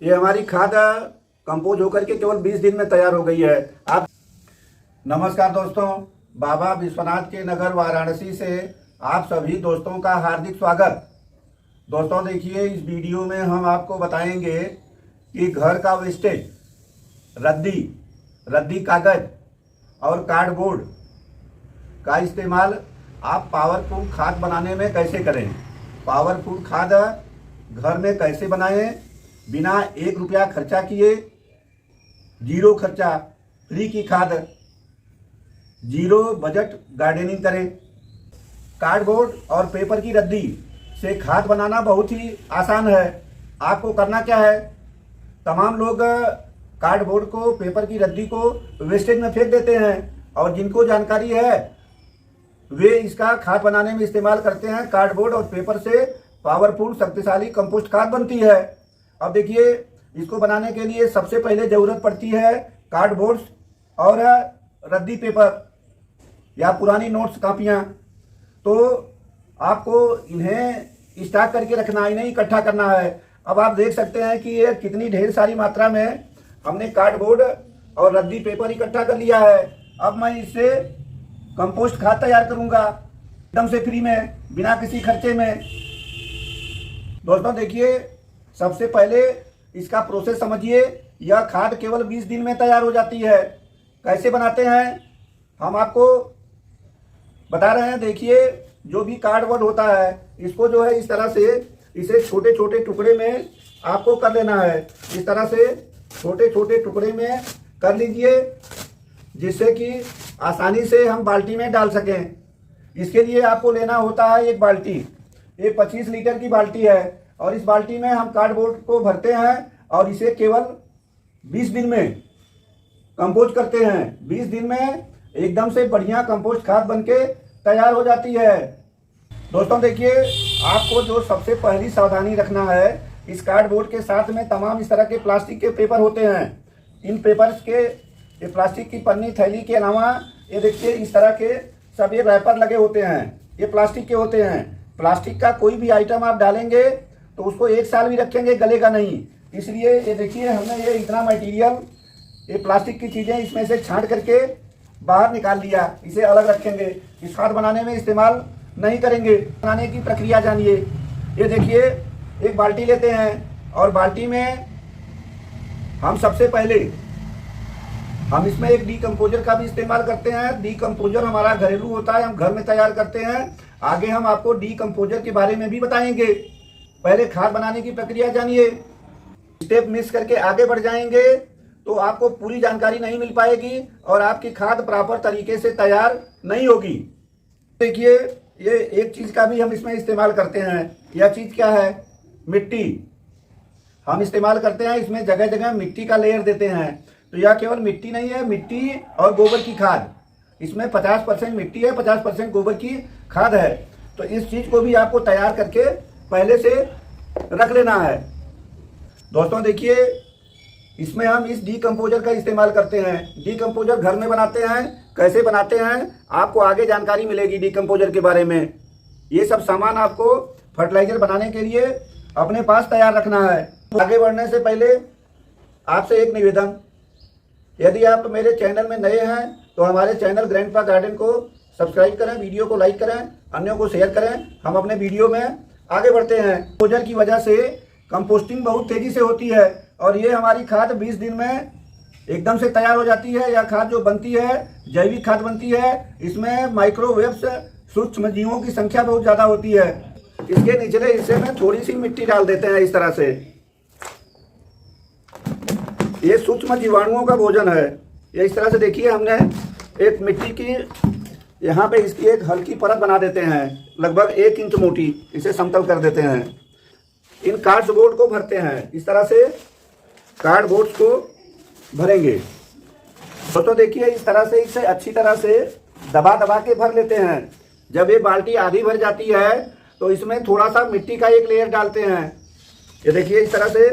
ये हमारी खाद कंपोज होकर के केवल 20 दिन में तैयार हो गई है। आप नमस्कार दोस्तों, बाबा विश्वनाथ के नगर वाराणसी से आप सभी दोस्तों का हार्दिक स्वागत। दोस्तों देखिए, इस वीडियो में हम आपको बताएंगे कि घर का वेस्टेज, रद्दी कागज और कार्डबोर्ड का इस्तेमाल आप पावरफुल खाद बनाने में कैसे करें। पावरफुल खाद घर में कैसे बनाएं बिना 1 रुपया खर्चा किए, 0 खर्चा फ्री की खाद, 0 बजट गार्डनिंग करें। कार्डबोर्ड और पेपर की रद्दी से खाद बनाना बहुत ही आसान है। आपको करना क्या है, तमाम लोग कार्डबोर्ड को, पेपर की रद्दी को वेस्टेज में फेंक देते हैं और जिनको जानकारी है वे इसका खाद बनाने में इस्तेमाल करते हैं। कार्डबोर्ड और पेपर से पावरफुल शक्तिशाली कंपोस्ट खाद बनती है। अब देखिए, इसको बनाने के लिए सबसे पहले ज़रूरत पड़ती है कार्डबोर्ड और रद्दी पेपर या पुरानी नोट्स कापियाँ। तो आपको इन्हें स्टॉक करके रखना, इन्हें इकट्ठा करना है। अब आप देख सकते हैं कि ये कितनी ढेर सारी मात्रा में हमने कार्डबोर्ड और रद्दी पेपर इकट्ठा कर लिया है। अब मैं इससे कंपोस्ट खाद तैयार करूंगा एकदम से फ्री में, बिना किसी खर्चे में। दोस्तों देखिए, सबसे पहले इसका प्रोसेस समझिए। यह खाद केवल 20 दिन में तैयार हो जाती है। कैसे बनाते हैं हम आपको बता रहे हैं। देखिए, जो भी कार्डबोर्ड होता है इसको जो है इस तरह से इसे छोटे छोटे टुकड़े में आपको कर लेना है। इस तरह से छोटे छोटे टुकड़े में कर लीजिए, जिससे कि आसानी से हम बाल्टी में डाल सकें। इसके लिए आपको लेना होता है एक बाल्टी। ये 25 लीटर की बाल्टी है और इस बाल्टी में हम कार्डबोर्ड को भरते हैं और इसे केवल 20 दिन में कंपोज करते हैं। 20 दिन में एकदम से बढ़िया कंपोस्ट खाद बनके तैयार हो जाती है। दोस्तों देखिए, आपको जो सबसे पहली सावधानी रखना है, इस कार्डबोर्ड के साथ में तमाम इस तरह के प्लास्टिक के पेपर होते हैं। इन पेपर्स के, ये प्लास्टिक की पन्नी थैली के अलावा ये देखिए इस तरह के सब ये रैपर लगे होते हैं। ये प्लास्टिक के होते हैं। प्लास्टिक का कोई भी आइटम आप डालेंगे तो उसको 1 साल भी रखेंगे, गलेगा नहीं। इसलिए ये देखिए, हमने ये इतना मटेरियल, ये प्लास्टिक की चीज़ें इसमें से छांट करके बाहर निकाल लिया। इसे अलग रखेंगे, इस खाद बनाने में इस्तेमाल नहीं करेंगे। बनाने की प्रक्रिया जानिए। ये देखिए, एक बाल्टी लेते हैं और बाल्टी में हम सबसे पहले हम इसमें एक डीकम्पोजर का भी इस्तेमाल करते हैं। डीकम्पोजर हमारा घरेलू होता है, हम घर में तैयार करते हैं। आगे हम आपको डीकम्पोजर के बारे में भी बताएंगे। पहले खाद बनाने की प्रक्रिया जानिए। स्टेप मिस करके आगे बढ़ जाएंगे तो आपको पूरी जानकारी नहीं मिल पाएगी और आपकी खाद प्रॉपर तरीके से तैयार नहीं होगी। देखिए, ये एक चीज़ का भी हम इसमें इस्तेमाल करते हैं। यह चीज़ क्या है, मिट्टी हम इस्तेमाल करते हैं। इसमें जगह जगह मिट्टी का लेयर देते हैं। तो यह केवल मिट्टी नहीं है, मिट्टी और गोबर की खाद। इसमें 50% मिट्टी है, 50% गोबर की खाद है। तो इस चीज़ को भी आपको तैयार करके पहले से रख लेना है। दोस्तों देखिए, इसमें हम इस डीकम्पोजर का इस्तेमाल करते हैं। डीकम्पोजर घर में बनाते हैं। कैसे बनाते हैं आपको आगे जानकारी मिलेगी डीकम्पोजर के बारे में। ये सब सामान आपको फर्टिलाइजर बनाने के लिए अपने पास तैयार रखना है। आगे बढ़ने से पहले आपसे एक निवेदन, यदि आप मेरे चैनल में नए हैं तो हमारे चैनल ग्रैंडपा गार्डन को सब्सक्राइब करें, वीडियो को लाइक करें, अन्यों को शेयर करें। हम अपने वीडियो में आगे बढ़ते हैं। कंपोजर की वजह से कंपोस्टिंग बहुत तेज़ी से होती है और ये हमारी खाद 20 दिन में एकदम से तैयार हो जाती है। यह खाद जो बनती है जैविक खाद बनती है। इसमें माइक्रोवेव्स, सूक्ष्म जीवों की संख्या बहुत ज़्यादा होती है। इसके निचले हिस्से में थोड़ी सी मिट्टी डाल देते हैं इस तरह से। ये सूक्ष्म जीवाणुओं का भोजन है। ये इस तरह से देखिए, हमने एक मिट्टी की यहाँ पे इसकी एक हल्की परत बना देते हैं, लगभग 1 इंच मोटी। इसे समतल कर देते हैं। इन कार्डबोर्ड को भरते हैं। इस तरह से कार्डबोर्ड को भरेंगे। तो देखिए, इस तरह से इसे अच्छी तरह से दबा दबा के भर लेते हैं। जब ये बाल्टी आधी भर जाती है तो इसमें थोड़ा सा मिट्टी का एक लेयर डालते हैं। ये देखिए, इस तरह से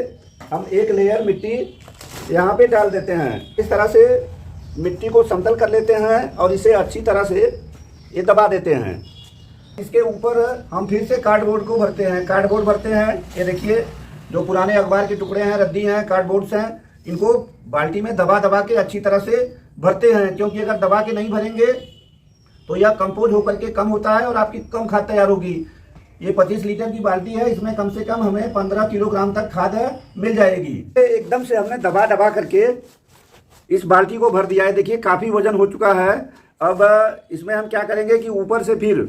हम एक लेयर मिट्टी यहाँ पे डाल देते हैं। इस तरह से मिट्टी को समतल कर लेते हैं और इसे अच्छी तरह से ये दबा देते हैं। इसके ऊपर हम फिर से कार्डबोर्ड को भरते हैं। कार्डबोर्ड भरते हैं, ये देखिए जो पुराने अखबार के टुकड़े हैं, रद्दी हैं, कार्डबोर्ड्स हैं, इनको बाल्टी में दबा दबा के अच्छी तरह से भरते हैं, क्योंकि अगर दबा के नहीं भरेंगे तो यह कंपोज होकर के कम होता है और आपकी कम खाद तैयार होगी। ये 25 लीटर की बाल्टी है, इसमें कम से कम हमें 15 किलोग्राम तक खाद मिल जाएगी। एकदम से हमने दबा दबा करके इस बाल्टी को भर दिया है। देखिए काफ़ी वजन हो चुका है। अब इसमें हम क्या करेंगे कि ऊपर से फिर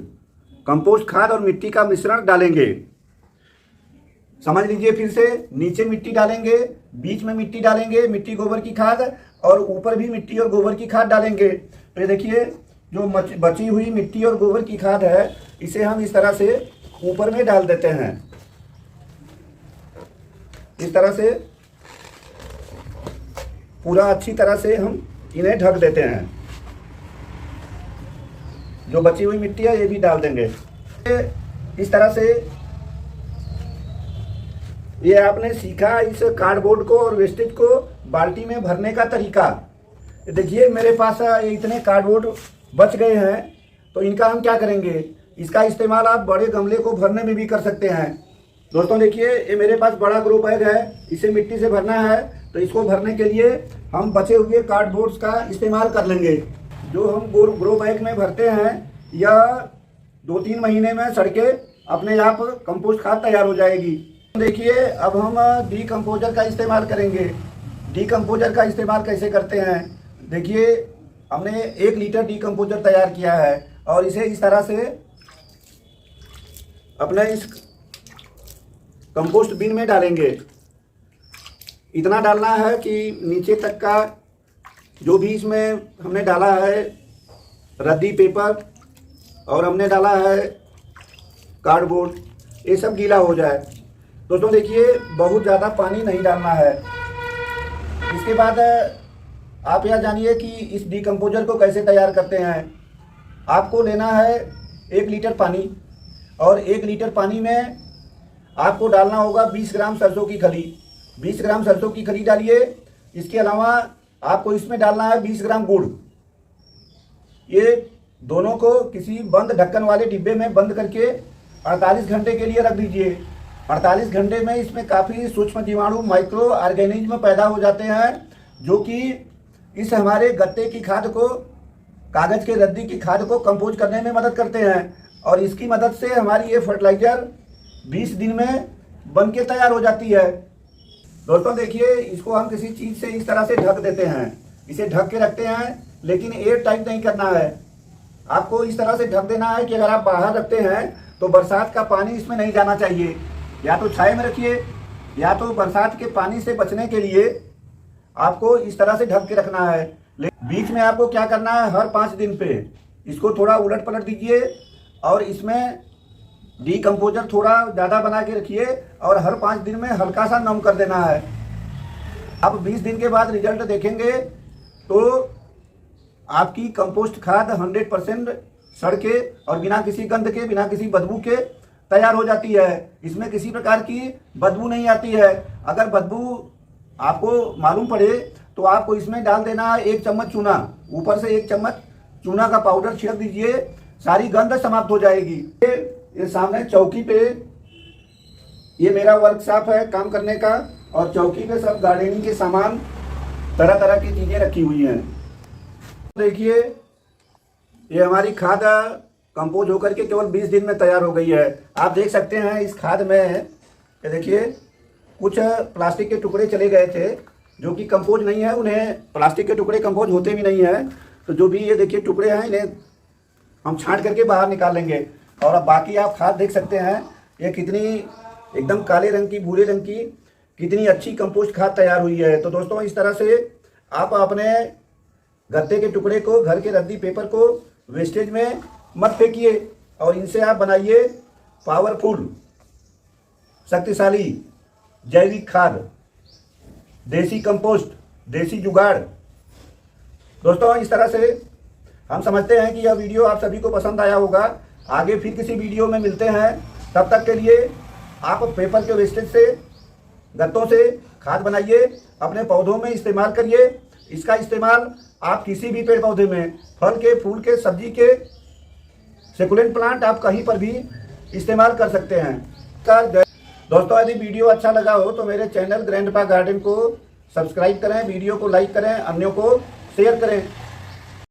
कंपोस्ट खाद और मिट्टी का मिश्रण डालेंगे। समझ लीजिए, फिर से नीचे मिट्टी डालेंगे, बीच में मिट्टी डालेंगे, मिट्टी गोबर की खाद, और ऊपर भी मिट्टी और गोबर की खाद डालेंगे। तो ये देखिए जो बची हुई मिट्टी और गोबर की खाद है, इसे हम इस तरह से ऊपर में डाल देते हैं। इस तरह से पूरा अच्छी तरह से हम इन्हें ढक देते हैं। जो बची हुई मिट्टी है ये भी डाल देंगे। इस तरह से ये आपने सीखा इस कार्डबोर्ड को और वेस्टेज को बाल्टी में भरने का तरीका। देखिए मेरे पास इतने कार्डबोर्ड बच गए हैं, तो इनका हम क्या करेंगे, इसका इस्तेमाल आप बड़े गमले को भरने में भी कर सकते हैं। दोस्तों देखिए, ये मेरे पास बड़ा ग्रो बैग है, इसे मिट्टी से भरना है, तो इसको भरने के लिए हम बचे हुए कार्डबोर्ड्स का इस्तेमाल कर लेंगे। जो हम ग्रो बैग में भरते हैं, यह 2-3 महीने में सड़ के अपने आप कंपोस्ट खाद तैयार हो जाएगी। देखिए अब हम डीकम्पोजर का इस्तेमाल करेंगे। डीकम्पोजर का इस्तेमाल कैसे करते हैं, देखिए हमने 1 लीटर डीकम्पोजर तैयार किया है और इसे इस तरह से अपने इस कंपोस्ट बिन में डालेंगे। इतना डालना है कि नीचे तक का जो भी इसमें हमने डाला है रद्दी पेपर और हमने डाला है कार्डबोर्ड, ये सब गीला हो जाए। दोस्तों देखिए बहुत ज़्यादा पानी नहीं डालना है। इसके बाद आप यह जानिए कि इस डीकम्पोजर को कैसे तैयार करते हैं। आपको लेना है 1 लीटर पानी और 1 लीटर पानी में आपको डालना होगा 20 ग्राम सरसों की खली। 20 ग्राम सरसों की खली डालिए। इसके अलावा आपको इसमें डालना है 20 ग्राम गुड़। ये दोनों को किसी बंद ढक्कन वाले डिब्बे में बंद करके 48 घंटे के लिए रख दीजिए। 48 घंटे में इसमें काफ़ी सूक्ष्म जीवाणु माइक्रो ऑर्गेनिज्म पैदा हो जाते हैं, जो कि इस हमारे गत्ते की खाद को, कागज़ के रद्दी की खाद को कंपोज करने में मदद करते हैं और इसकी मदद से हमारी ये फर्टिलाइज़र 20 दिन में बन के तैयार हो जाती है। दोस्तों देखिए, इसको हम किसी चीज़ से इस तरह से ढक देते हैं। इसे ढक के रखते हैं, लेकिन एयर टाइट नहीं करना है। आपको इस तरह से ढक देना है कि अगर आप बाहर रखते हैं तो बरसात का पानी इसमें नहीं जाना चाहिए। या तो छाया में रखिए, या तो बरसात के पानी से बचने के लिए आपको इस तरह से ढक के रखना है। बीच में आपको क्या करना है, हर 5 दिन पे इसको थोड़ा उलट पलट दीजिए और इसमें डीकम्पोजर थोड़ा ज़्यादा बना के रखिए और हर 5 दिन में हल्का सा नम कर देना है। आप 20 दिन के बाद रिजल्ट देखेंगे तो आपकी कंपोस्ट खाद 100% सड़ के और बिना किसी गंध के, बिना किसी बदबू के तैयार हो जाती है। इसमें किसी प्रकार की बदबू नहीं आती है। अगर बदबू आपको मालूम पड़े तो आपको इसमें डाल देना है 1 चम्मच चूना। ऊपर से 1 चम्मच चूना का पाउडर छिड़क दीजिए, सारी गंध समाप्त हो जाएगी। ये सामने चौकी पे ये मेरा वर्कशॉप है काम करने का, और चौकी पे सब गार्डनिंग के सामान, तरह तरह की चीज़ें रखी हुई हैं। देखिए ये हमारी खाद कंपोज होकर के केवल 20 दिन में तैयार हो गई है। आप देख सकते हैं इस खाद में, ये देखिए कुछ प्लास्टिक के टुकड़े चले गए थे जो कि कंपोज नहीं है। उन्हें प्लास्टिक के टुकड़े कंपोज होते भी नहीं है, तो जो भी ये देखिए टुकड़े हैं इन्हें हम छांट करके बाहर निकाल लेंगे। और अब बाकी आप खाद देख सकते हैं, ये कितनी एकदम काले रंग की, भूरे रंग की, कितनी अच्छी कंपोस्ट खाद तैयार हुई है। तो दोस्तों इस तरह से आप अपने गत्ते के टुकड़े को, घर के रद्दी पेपर को वेस्टेज में मत फेंकिए और इनसे आप बनाइए पावरफुल, शक्तिशाली जैविक खाद, देसी कंपोस्ट, देसी जुगाड़। दोस्तों इस तरह से हम समझते हैं कि यह वीडियो आप सभी को पसंद आया होगा। आगे फिर किसी वीडियो में मिलते हैं। तब तक के लिए आप पेपर के वेस्टेज से, गत्तों से खाद बनाइए, अपने पौधों में इस्तेमाल करिए। इसका इस्तेमाल आप किसी भी पेड़ पौधे में, फल के, फूल के, सब्जी के, सेकुलेंट प्लांट, आप कहीं पर भी इस्तेमाल कर सकते हैं। दोस्तों यदि वीडियो अच्छा लगा हो तो मेरे चैनल ग्रैंडपा गार्डन को सब्सक्राइब करें, वीडियो को लाइक करें, अन्यों को शेयर करें।